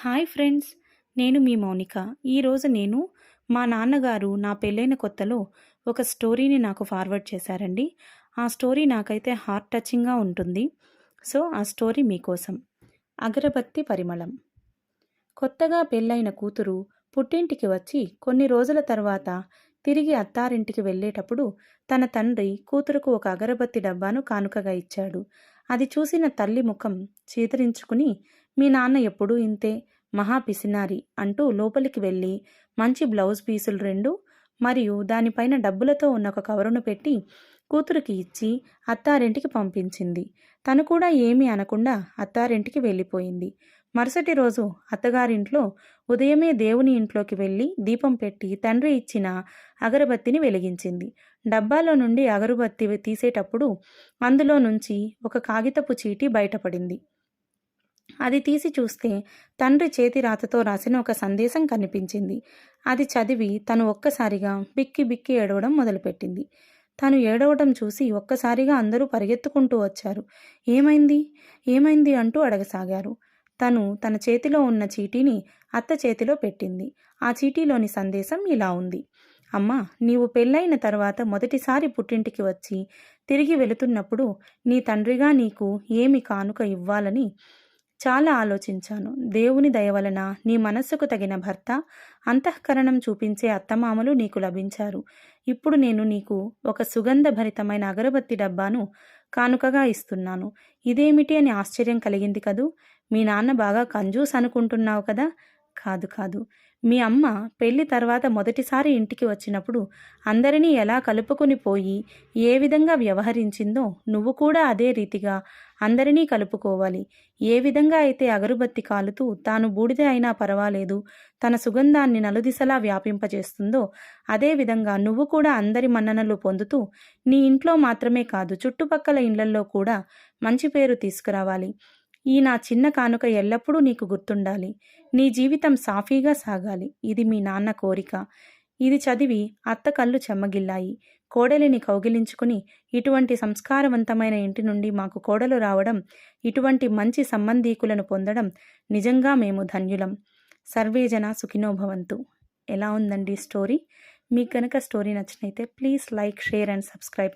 Hi friends, నేను మీ మౌనిక. ఈరోజు నేను మా నాన్నగారు నా పెళ్ళైన కొత్తలో ఒక స్టోరీని నాకు ఫార్వర్డ్ చేశారండి. ఆ స్టోరీ నాకైతే హార్ట్ టచింగ్గా ఉంటుంది. సో ఆ స్టోరీ మీకోసం. అగరబత్తి పరిమళం. కొత్తగా పెళ్ళైన కూతురు పుట్టింటికి వచ్చి కొన్ని రోజుల తర్వాత తిరిగి అత్తారింటికి వెళ్ళేటప్పుడు తన తండ్రి కూతురుకు ఒక అగరబత్తి డబ్బాను కానుకగా ఇచ్చాడు. అది చూసిన తల్లి ముఖం చీదరించుకుని, మీ నాన్న ఎప్పుడూ ఇంతే, మహా పిసినారి అంటూ లోపలికి వెళ్ళి మంచి బ్లౌజ్ పీసులు రెండు మరియు దానిపైన డబ్బులతో ఉన్న ఒక కవరును పెట్టి కూతురికి ఇచ్చి అత్తారింటికి పంపించింది. తను కూడా ఏమీ అనకుండా అత్తారింటికి వెళ్ళిపోయింది. మరుసటి రోజు అత్తగారింట్లో ఉదయమే దేవుని ఇంట్లోకి వెళ్ళి దీపం పెట్టి తండ్రి ఇచ్చిన అగరబత్తిని వెలిగించింది. డబ్బాలో నుండి అగరబత్తి తీసేటప్పుడు అందులో నుంచి ఒక కాగితపు చీటీ బయటపడింది. అది తీసి చూస్తే తండ్రి చేతి రాతతో రాసిన ఒక సందేశం కనిపించింది. అది చదివి తను ఒక్కసారిగా బిక్కి బిక్కి ఏడవడం మొదలుపెట్టింది. తను ఏడవడం చూసి ఒక్కసారిగా అందరూ పరిగెత్తుకుంటూ వచ్చారు. ఏమైంది, ఏమైంది అంటూ అడగసాగారు. తను తన చేతిలో ఉన్న చీటీని అత్త చేతిలో పెట్టింది. ఆ చీటీలోని సందేశం ఇలా ఉంది: అమ్మా, నీవు పెళ్ళైన తర్వాత మొదటిసారి పుట్టింటికి వచ్చి తిరిగి వెళుతున్నప్పుడు నీ తండ్రిగా నీకు ఏమి కానుక ఇవ్వాలని చాలా ఆలోచించాను. దేవుని దయవలన నీ మనస్సుకు తగిన భర్త, అంతఃకరణం చూపించే అత్తమామలు నీకు లభించారు. ఇప్పుడు నేను నీకు ఒక సుగంధభరితమైన అగరబత్తి డబ్బాను కానుకగా ఇస్తున్నాను. ఇదేమిటి అని ఆశ్చర్యం కలిగింది కదూ. మీ నాన్న బాగా కంజూస్ అనుకుంటున్నావు కదా. కాదు కాదు, మీ అమ్మ పెళ్లి తర్వాత మొదటిసారి ఇంటికి వచ్చినప్పుడు అందరినీ ఎలా కలుపుకొని పోయి ఏ విధంగా వ్యవహరించిందో నువ్వు కూడా అదే రీతిగా అందరినీ కలుపుకోవాలి. ఏ విధంగా అయితే అగరుబత్తి కాలుతూ తాను బూడిద అయినా పర్వాలేదు తన సుగంధాన్ని నలుదిశలా వ్యాపింపజేస్తుందో అదేవిధంగా నువ్వు కూడా అందరి మన్ననలు పొందుతూ నీ ఇంట్లో మాత్రమే కాదు చుట్టుపక్కల ఇళ్లల్లో కూడా మంచి పేరు తీసుకురావాలి. ఈ నా చిన్న కానుక ఎల్లప్పుడూ నీకు గుర్తుండాలి. నీ జీవితం సాఫీగా సాగాలి. ఇది మీ నాన్న కోరిక. ఇది చదివి అత్త కళ్ళు చెమ్మగిల్లాయి. కోడలిని కౌగిలించుకుని, ఇటువంటి సంస్కారవంతమైన ఇంటి నుండి మాకు కోడలు రావడం, ఇటువంటి మంచి సంబంధీకులను పొందడం నిజంగా మేము ధన్యులం. సర్వేజన సుఖినోభవంతు. ఎలా ఉందండి స్టోరీ? మీకు కనుక స్టోరీ నచ్చినైతే please like, share and subscribe.